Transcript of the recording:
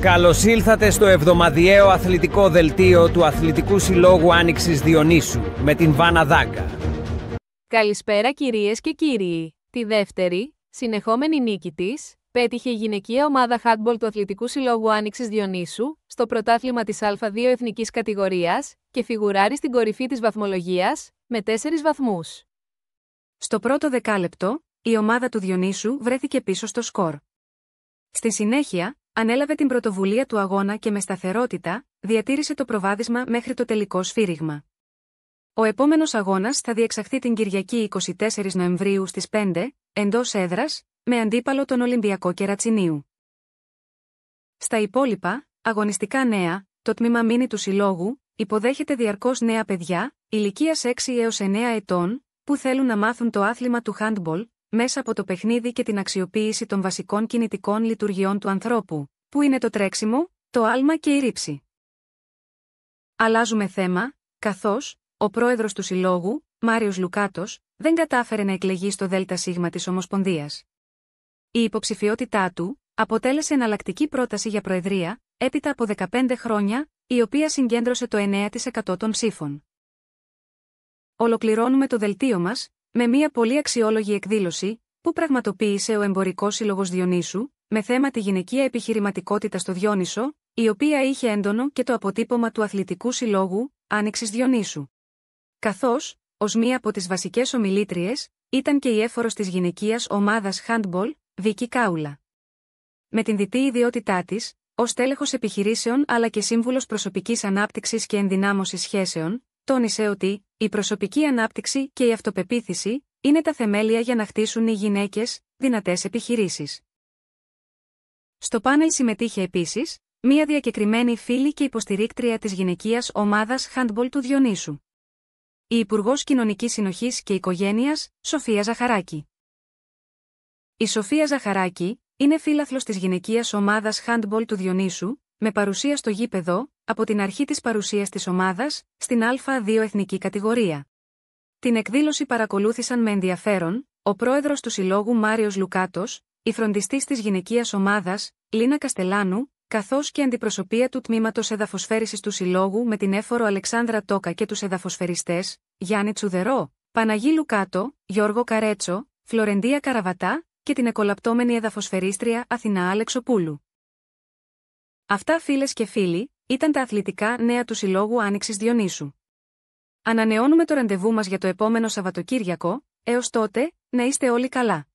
Καλώς ήλθατε στο εβδομαδιαίο αθλητικό δελτίο του Αθλητικού Συλλόγου Άνοιξης Διονύσου με την Βάνα Δάγκα. Καλησπέρα κυρίες και κύριοι. Τη δεύτερη, συνεχόμενη νίκη της, πέτυχε η γυναικεία ομάδα handball του Αθλητικού Συλλόγου Άνοιξης Διονύσου στο πρωτάθλημα της Α2 εθνικής κατηγορίας και φιγουράρει στην κορυφή της βαθμολογίας με 4 βαθμούς. Στο πρώτο δεκάλεπτο, η ομάδα του Διονύσου βρέθηκε πίσω στο σκορ. Στη συνέχεια, ανέλαβε την πρωτοβουλία του αγώνα και με σταθερότητα, διατήρησε το προβάδισμα μέχρι το τελικό σφύριγμα. Ο επόμενος αγώνας θα διεξαχθεί την Κυριακή 24 Νοεμβρίου στις 5, εντός έδρας, με αντίπαλο τον Ολυμπιακό Κερατσινίου. Στα υπόλοιπα, αγωνιστικά νέα, το τμήμα μίνι του Συλλόγου υποδέχεται διαρκώς νέα παιδιά, ηλικίας 6 έως 9 ετών, που θέλουν να μάθουν το άθλημα του handball, μέσα από το παιχνίδι και την αξιοποίηση των βασικών κινητικών λειτουργιών του ανθρώπου, που είναι το τρέξιμο, το άλμα και η ρήψη. Αλλάζουμε θέμα, καθώς ο πρόεδρος του Συλλόγου, Μάριος Λουκάτος, δεν κατάφερε να εκλεγεί στο ΔΣ της Ομοσπονδίας. Η υποψηφιότητά του αποτέλεσε εναλλακτική πρόταση για προεδρία, έπειτα από 15 χρόνια, η οποία συγκέντρωσε το 9% των ψήφων. Ολοκληρώνουμε το δελτίο μας με μια πολύ αξιόλογη εκδήλωση που πραγματοποίησε ο Εμπορικός Σύλλογος Διονύσου, με θέμα τη γυναικεία επιχειρηματικότητα στο Διόνυσο, η οποία είχε έντονο και το αποτύπωμα του Αθλητικού Συλλόγου Άνοιξης Διονύσου. Καθώς, ως μία από τις βασικές ομιλήτριες, ήταν και η έφορος της γυναικείας ομάδας handball, Βίκη Κάουλα. Με την διτή ιδιότητά της, ως τέλεχος επιχειρήσεων αλλά και σύμβουλος προσωπικής ανάπτυξης και ενδυνάμωσης σχέσεων, τόνισε ότι η προσωπική ανάπτυξη και η αυτοπεποίθηση είναι τα θεμέλια για να χτίσουν οι γυναίκες δυνατές επιχειρήσεις. Στο πάνελ συμμετείχε επίσης μία διακεκριμένη φίλη και υποστηρίκτρια της γυναικείας ομάδας handball του Διονύσου. Η Υπουργός Κοινωνικής Συνοχής και Οικογένειας, Σοφία Ζαχαράκη. Η Σοφία Ζαχαράκη είναι φίλαθλος της γυναικείας ομάδας handball του Διονύσου, με παρουσία στο γήπεδο, από την αρχή της παρουσίας της ομάδας, στην Α2 εθνική κατηγορία. Την εκδήλωση παρακολούθησαν με ενδιαφέρον ο πρόεδρος του Συλλόγου Μάριος Λουκάτος, η φροντιστής της γυναικείας ομάδας, Λίνα Καστελάνου, καθώς και αντιπροσωπεία του τμήματος εδαφοσφαίρισης του Συλλόγου με την έφορο Αλεξάνδρα Τόκα και τους εδαφοσφαιριστές, Γιάννη Τσουδερό, Παναγί Λουκάτο, Γιώργο Καρέτσο, Φλωρεντία Καραβατά και την εκολαπτώμενη εδαφοσφαιρίστρια Αθηνά Αλεξοπούλου. Αυτά, φίλες και φίλοι, ήταν τα αθλητικά νέα του Συλλόγου Άνοιξης Διονύσου. Ανανεώνουμε το ραντεβού μας για το επόμενο Σαββατοκύριακο, έως τότε, να είστε όλοι καλά.